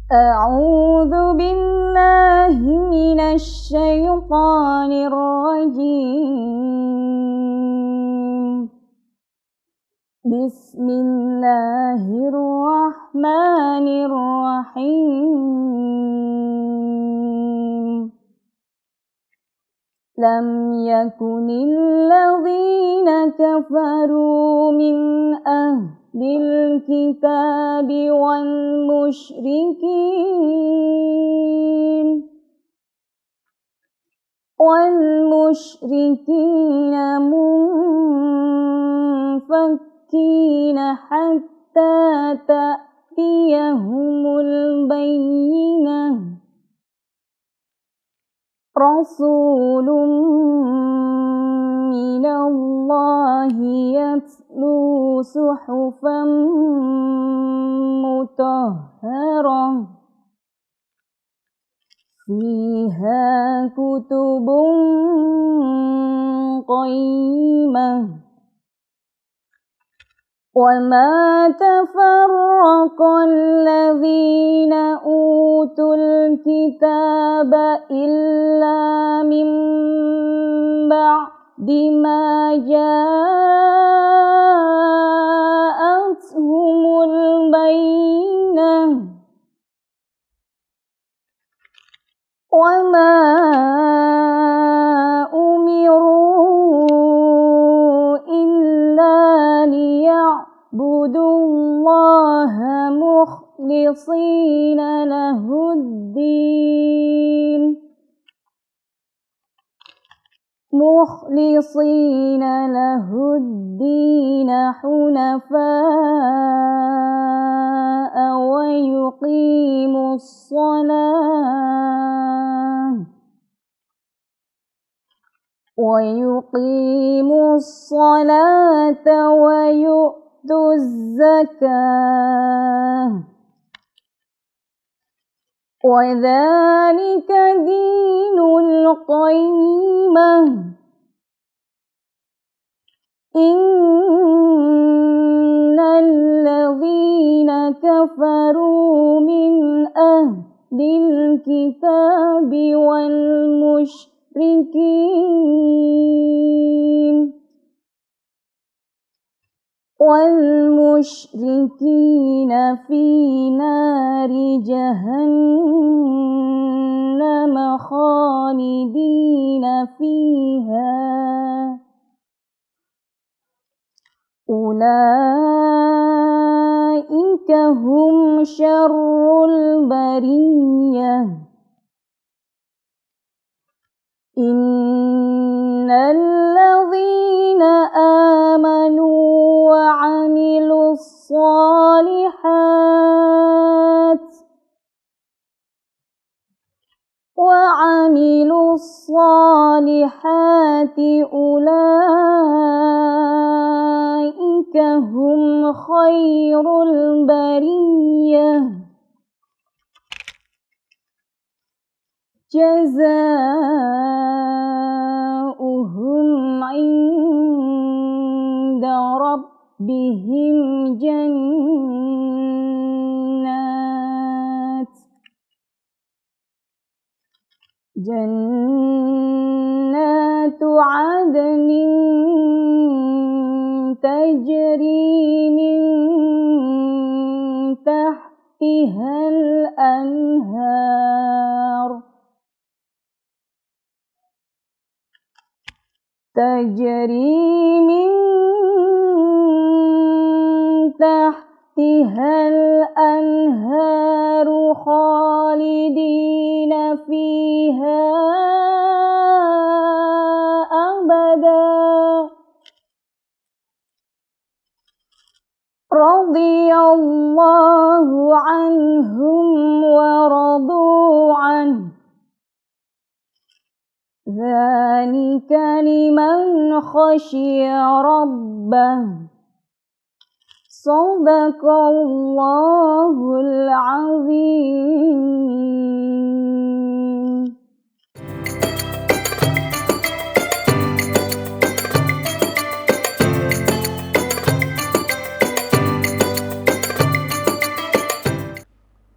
أعوذ بالله من الشيطان الرجيم. بسم الله الرحمن الرحيم. لم يكن الذين كفروا من أهل الكتاب والمشركين منفكين حتى تأتيهم البينة. رسول من الله يتلو صحفا مطهرة فيها كتب قيمة. وما تفرق الذين أوتوا الكتاب إلا من بعد ما جاءتهم البينة. وما أمروا إلا ليعبدوا الله مخلصين له الدين حنفاء ويقيموا الصلاة ويؤتوا الزكاة وذلك دين القيمة. إن الذين كفروا من أهل الكتاب والمشركين في نار جهنم خالدين فيها. أولئك هم شر البرية. إن الذين آمنوا وعملوا الصالحات أولئك هم خير البرية. جزاؤهم عند ربهم جنات عدن تجري من تحتها الأنهار خالدين فيها أبدا. رضي الله عنهم ورضوا عنه. ذلك لمن خشي ربه. صدق الله العظيم.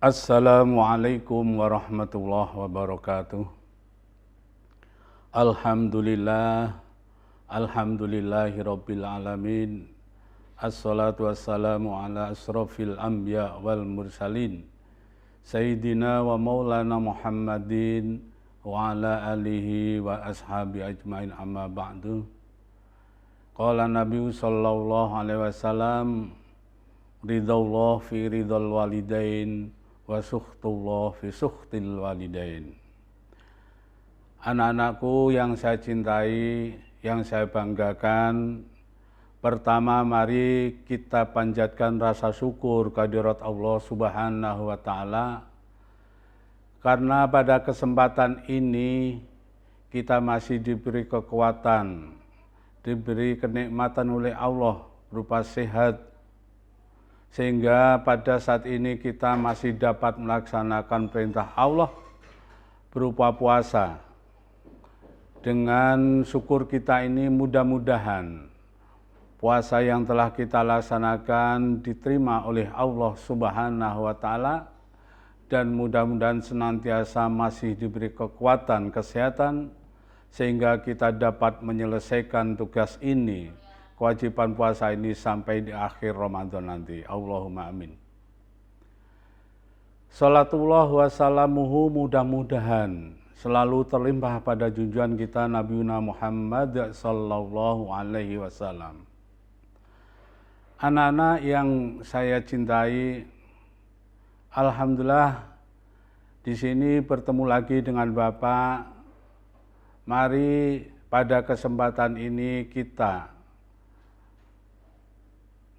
Assalamualaikum warahmatullahi wabarakatuh. Alhamdulillahi rabbil alamin. Assalatu wassalamu ala asrafil anbiya wal mursalin. Sayyidina wa maulana Muhammadin wa ala alihi wa ashabi ajmain, amma ba'du. Qala Nabi sallallahu alaihi wasallam, ridallah fi ridal walidain wa sukhtullah fi sukhtil walidain. Anak-anakku yang saya cintai, yang saya banggakan, pertama mari kita panjatkan rasa syukur kehadirat Allah Subhanahu wa Ta'ala, karena pada kesempatan ini kita masih diberi kekuatan, diberi kenikmatan oleh Allah berupa sehat, sehingga pada saat ini kita masih dapat melaksanakan perintah Allah berupa puasa. Dengan syukur kita ini mudah-mudahan puasa yang telah kita laksanakan diterima oleh Allah Subhanahu wa Ta'ala, dan mudah-mudahan senantiasa masih diberi kekuatan, kesehatan, sehingga kita dapat menyelesaikan tugas ini, kewajiban puasa ini sampai di akhir Ramadan nanti. Allahumma amin. Salatullah wa salamuhu mudah-mudahan selalu terlimpah pada junjungan kita Nabi Muhammad sallallahu alaihi wasallam. Anak-anak yang saya cintai, alhamdulillah di sini bertemu lagi dengan Bapak. Mari pada kesempatan ini kita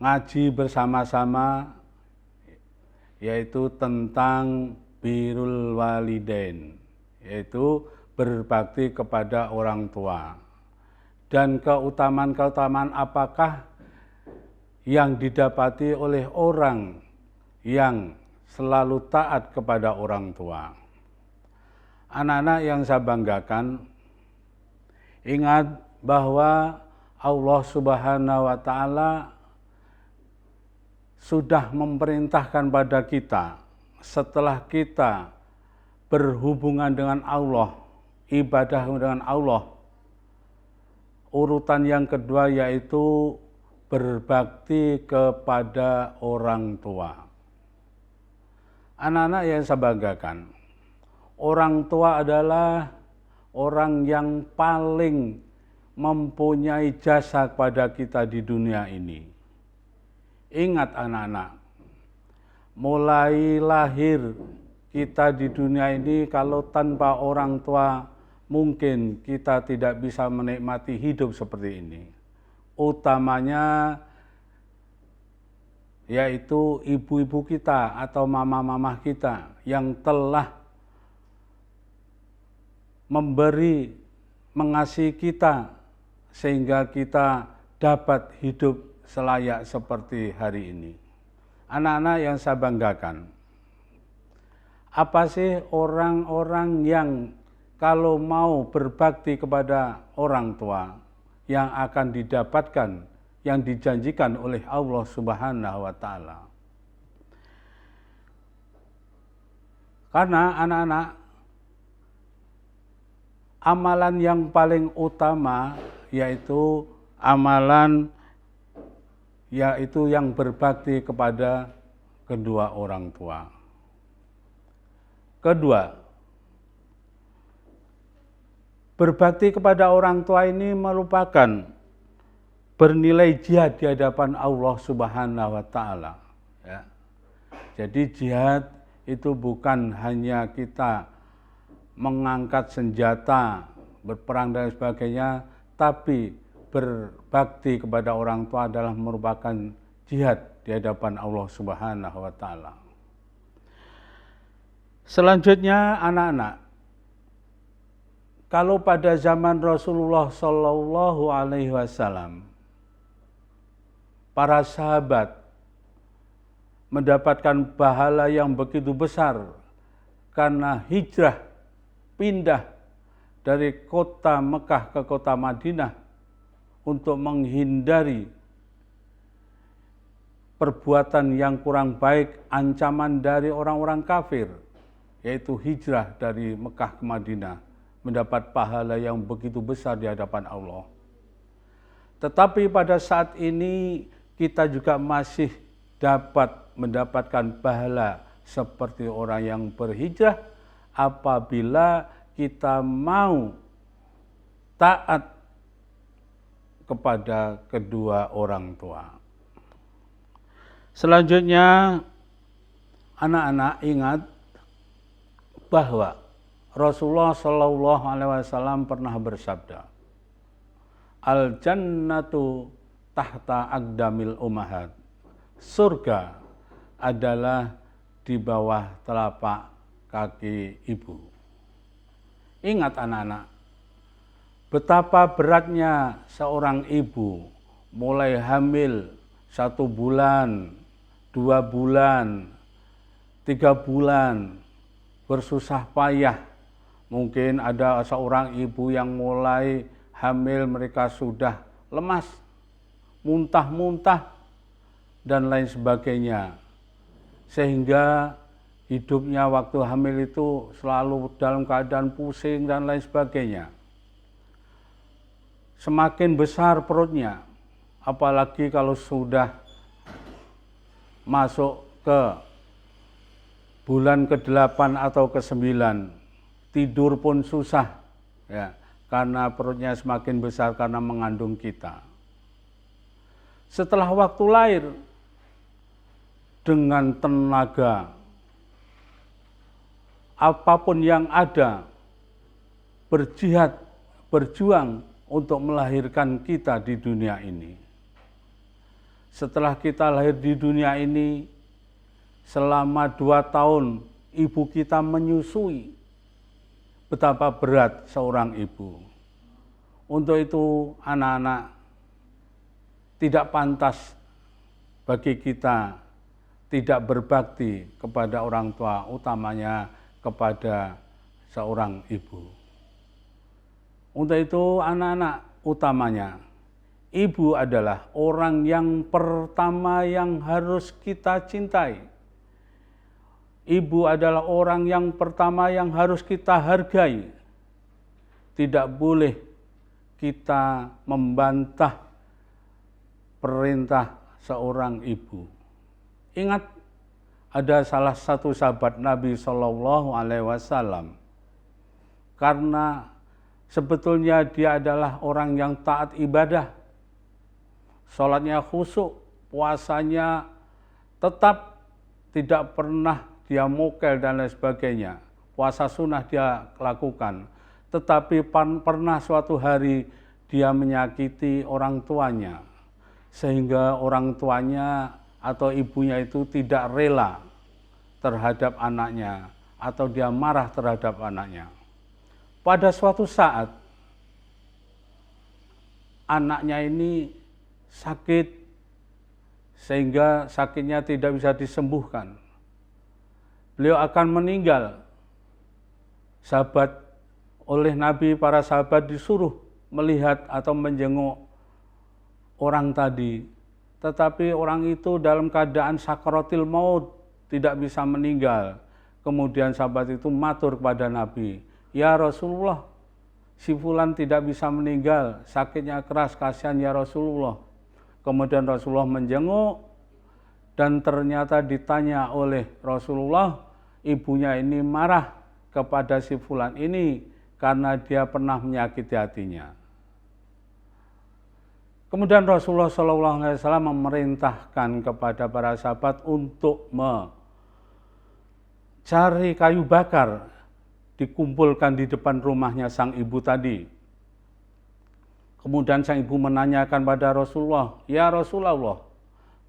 ngaji bersama-sama, yaitu tentang birrul walidain, yaitu berbakti kepada orang tua. Dan keutamaan-keutamaan apakah yang didapati oleh orang yang selalu taat kepada orang tua. Anak-anak yang saya banggakan, ingat bahwa Allah Subhanahu wa Ta'ala sudah memerintahkan pada kita, setelah kita berhubungan dengan Allah, ibadah dengan Allah, urutan yang kedua yaitu berbakti kepada orang tua. Anak-anak yang saya banggakan, orang tua adalah orang yang paling mempunyai jasa kepada kita di dunia ini. Ingat anak-anak, mulai lahir kita di dunia ini, kalau tanpa orang tua mungkin kita tidak bisa menikmati hidup seperti ini. Utamanya yaitu ibu-ibu kita atau mama-mama kita yang telah memberi, mengasihi kita sehingga kita dapat hidup selayak seperti hari ini. Anak-anak yang saya banggakan, apa sih orang-orang yang kalau mau berbakti kepada orang tua yang akan didapatkan, yang dijanjikan oleh Allah Subhanahu wa Ta'ala? Karena anak-anak, amalan yang paling utama yaitu amalan yaitu yang berbakti kepada kedua orang tua. Kedua, berbakti kepada orang tua ini merupakan bernilai jihad di hadapan Allah Subhanahu wa Ta'ala. Ya. Jadi jihad itu bukan hanya kita mengangkat senjata, berperang dan sebagainya, tapi berbakti kepada orang tua adalah merupakan jihad di hadapan Allah Subhanahu wa Ta'ala. Selanjutnya anak-anak, kalau pada zaman Rasulullah Shallallahu alaihi wasallam para sahabat mendapatkan pahala yang begitu besar karena hijrah, pindah dari kota Mekah ke kota Madinah untuk menghindari perbuatan yang kurang baik, ancaman dari orang-orang kafir, yaitu hijrah dari Mekah ke Madinah, mendapat pahala yang begitu besar di hadapan Allah. Tetapi pada saat ini kita juga masih dapat mendapatkan pahala seperti orang yang berhijrah apabila kita mau taat kepada kedua orang tua. Selanjutnya, anak-anak ingat bahwa Rasulullah Shallallahu Alaihi Wasallam pernah bersabda, "Al jannatu tahta aqdamil ummahat." Surga adalah di bawah telapak kaki ibu. Ingat anak-anak, betapa beratnya seorang ibu mulai hamil 1 bulan, 2 bulan, 3 bulan, bersusah payah. Mungkin ada seorang ibu yang mulai hamil mereka sudah lemas, muntah-muntah, dan lain sebagainya. Sehingga hidupnya waktu hamil itu selalu dalam keadaan pusing dan lain sebagainya. Semakin besar perutnya, apalagi kalau sudah masuk ke bulan ke-8 atau ke-9, tidur pun susah, ya, karena perutnya semakin besar karena mengandung kita. Setelah waktu lahir, dengan tenaga apapun yang ada, berjihad, berjuang untuk melahirkan kita di dunia ini. Setelah kita lahir di dunia ini, selama 2 tahun ibu kita menyusui. Betapa berat seorang ibu. Untuk itu anak-anak, tidak pantas bagi kita tidak berbakti kepada orang tua, utamanya kepada seorang ibu. Untuk itu anak-anak, utamanya ibu adalah orang yang pertama yang harus kita cintai. Ibu adalah orang yang pertama yang harus kita hargai. Tidak boleh kita membantah perintah seorang ibu. Ingat, ada salah satu sahabat Nabi Shallallahu Alaihi Wasallam, karena sebetulnya dia adalah orang yang taat ibadah, sholatnya khusyuk, puasanya tetap, tidak pernah dia mokel dan lain sebagainya. Puasa sunnah dia lakukan, tetapi pernah suatu hari dia menyakiti orang tuanya, sehingga orang tuanya atau ibunya itu tidak rela terhadap anaknya, atau dia marah terhadap anaknya. Pada suatu saat, anaknya ini sakit, sehingga sakitnya tidak bisa disembuhkan. Beliau akan meninggal. Oleh Nabi, para sahabat disuruh melihat atau menjenguk orang tadi. Tetapi orang itu dalam keadaan sakaratil maut, tidak bisa meninggal. Kemudian sahabat itu matur kepada Nabi, "Ya Rasulullah, si fulan tidak bisa meninggal, sakitnya keras, kasihan ya Rasulullah." Kemudian Rasulullah menjenguk, dan ternyata ditanya oleh Rasulullah, ibunya ini marah kepada si fulan ini karena dia pernah menyakiti hatinya. Kemudian Rasulullah SAW memerintahkan kepada para sahabat untuk mencari kayu bakar, dikumpulkan di depan rumahnya sang ibu tadi. Kemudian sang ibu menanyakan pada Rasulullah, "Ya Rasulullah,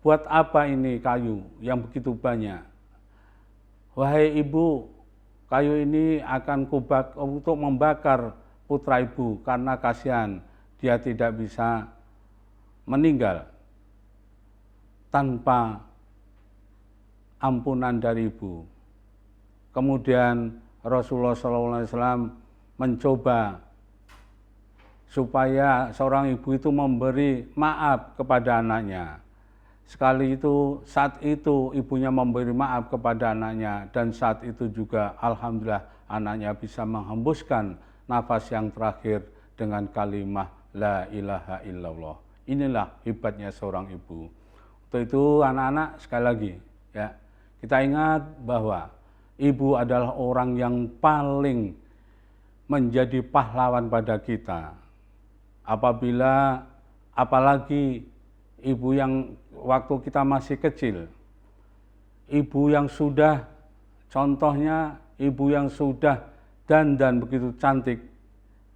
buat apa ini kayu yang begitu banyak?" "Wahai ibu, kayu ini akan untuk membakar putra ibu karena kasihan dia tidak bisa meninggal tanpa ampunan dari ibu." Kemudian Rasulullah SAW mencoba supaya seorang ibu itu memberi maaf kepada anaknya. sekali itu saat itu ibunya memberi maaf kepada anaknya, dan saat itu juga alhamdulillah anaknya bisa menghembuskan nafas yang terakhir dengan kalimat la ilaha illallah. Inilah hebatnya seorang ibu. Untuk itu anak-anak, sekali lagi ya, kita ingat bahwa ibu adalah orang yang paling menjadi pahlawan pada kita. Apalagi ibu yang waktu kita masih kecil, ibu yang sudah, contohnya ibu yang sudah dandan begitu cantik,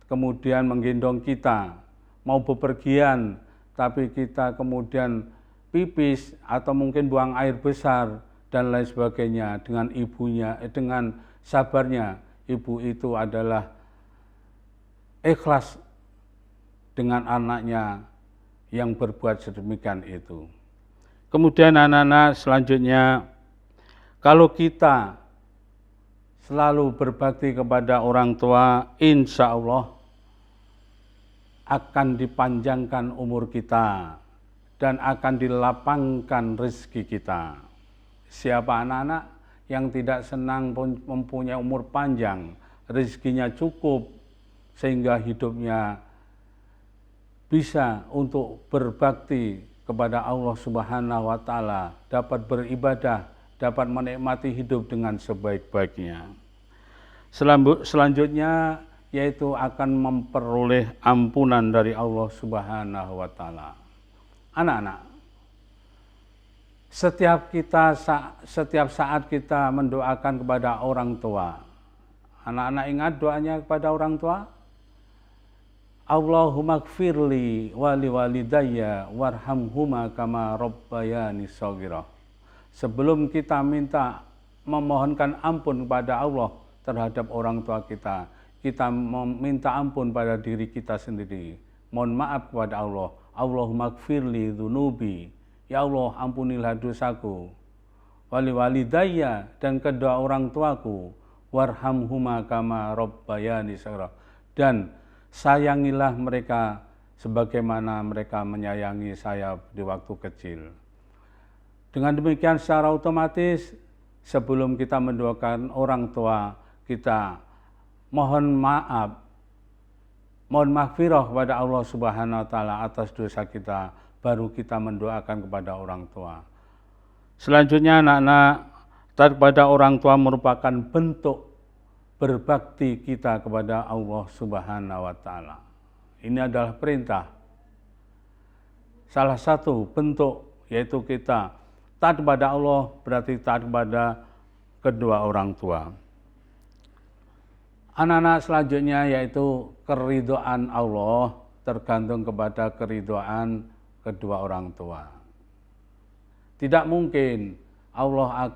kemudian menggendong kita, mau bepergian, tapi kita kemudian pipis atau mungkin buang air besar dan lain sebagainya, dengan ibunya, dengan sabarnya, ibu itu adalah ikhlas dengan anaknya yang berbuat sedemikian itu. Kemudian anak-anak selanjutnya, kalau kita selalu berbakti kepada orang tua, insya Allah akan dipanjangkan umur kita dan akan dilapangkan rezeki kita. Siapa anak-anak yang tidak senang mempunyai umur panjang, rezekinya cukup, sehingga hidupnya bisa untuk berbakti kepada Allah Subhanahu wa Ta'ala, dapat beribadah, dapat menikmati hidup dengan sebaik-baiknya. Selanjutnya yaitu akan memperoleh ampunan dari Allah Subhanahu wa Ta'ala. Anak-anak, setiap saat kita mendoakan kepada orang tua, anak-anak ingat doanya kepada orang tua? Allahumma gfirli wali walidayya warhamhuma kama rabbayani shaghira. Sebelum kita memohonkan ampun kepada Allah terhadap orang tua kita meminta ampun pada diri kita sendiri. Mohon maaf kepada Allah. Allahumma gfirli dzunubi. Ya Allah, ampunilah dosaku. Wali walidayya, dan kedua orang tuaku. Warhamhuma kama rabbayani shaghira. Dan sayangilah mereka sebagaimana mereka menyayangi saya di waktu kecil. Dengan demikian secara otomatis sebelum kita mendoakan orang tua, kita mohon maaf, mohon maghfirah kepada Allah Subhanahu wa Ta'ala atas dosa kita, baru kita mendoakan kepada orang tua. Selanjutnya anak-anak, taat kepada orang tua merupakan bentuk berbakti kita kepada Allah Subhanahu wa Ta'ala. Ini adalah perintah. Salah satu bentuk yaitu kita taat kepada Allah berarti taat kepada kedua orang tua. Anak-anak selanjutnya yaitu keridhaan Allah tergantung kepada keridhaan kedua orang tua. Tidak mungkin Allah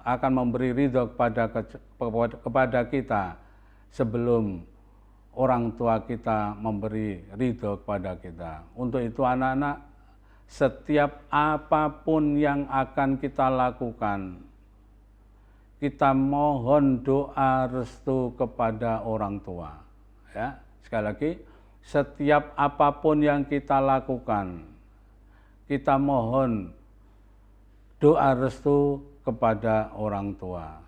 akan memberi ridho kepada kita sebelum orang tua kita memberi ridho kepada kita. Untuk itu anak-anak, setiap apapun yang akan kita lakukan, kita mohon doa restu kepada orang tua. Ya, sekali lagi, setiap apapun yang kita lakukan, kita mohon doa restu kepada orang tua.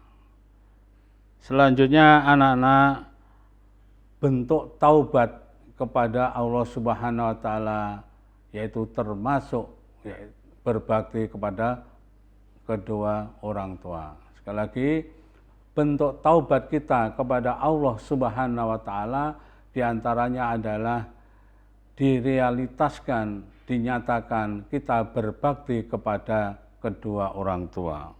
Selanjutnya anak-anak, bentuk taubat kepada Allah Subhanahu wa Ta'ala yaitu termasuk berbakti kepada kedua orang tua. Sekali lagi, bentuk taubat kita kepada Allah Subhanahu wa Ta'ala diantaranya adalah direalitaskan, dinyatakan kita berbakti kepada kedua orang tua.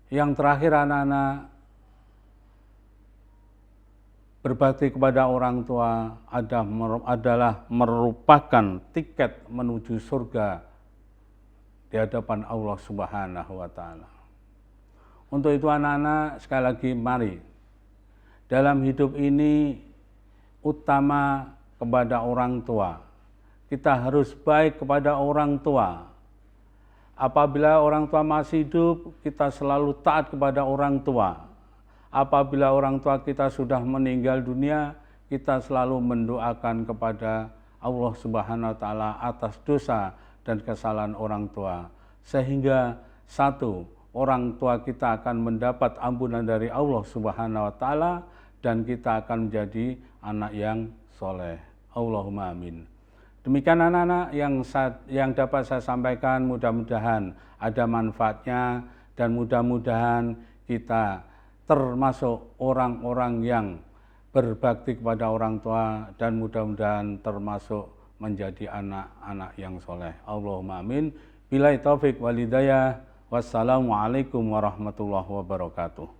Yang terakhir anak-anak, berbakti kepada orang tua adalah merupakan tiket menuju surga di hadapan Allah Subhanahu wa Ta'ala. Untuk itu anak-anak, sekali lagi mari dalam hidup ini utama kepada orang tua. Kita harus baik kepada orang tua. Apabila orang tua masih hidup, kita selalu taat kepada orang tua. Apabila orang tua kita sudah meninggal dunia, kita selalu mendoakan kepada Allah Subhanahu wa taala atas dosa dan kesalahan orang tua, sehingga satu, orang tua kita akan mendapat ampunan dari Allah Subhanahu wa taala dan kita akan menjadi anak yang soleh. Allahumma amin. Demikian anak-anak yang dapat saya sampaikan, mudah-mudahan ada manfaatnya dan mudah-mudahan kita termasuk orang-orang yang berbakti kepada orang tua dan mudah-mudahan termasuk menjadi anak-anak yang soleh. Allahumma amin. Billahi taufik wal hidayah. Wassalamualaikum warahmatullahi wabarakatuh.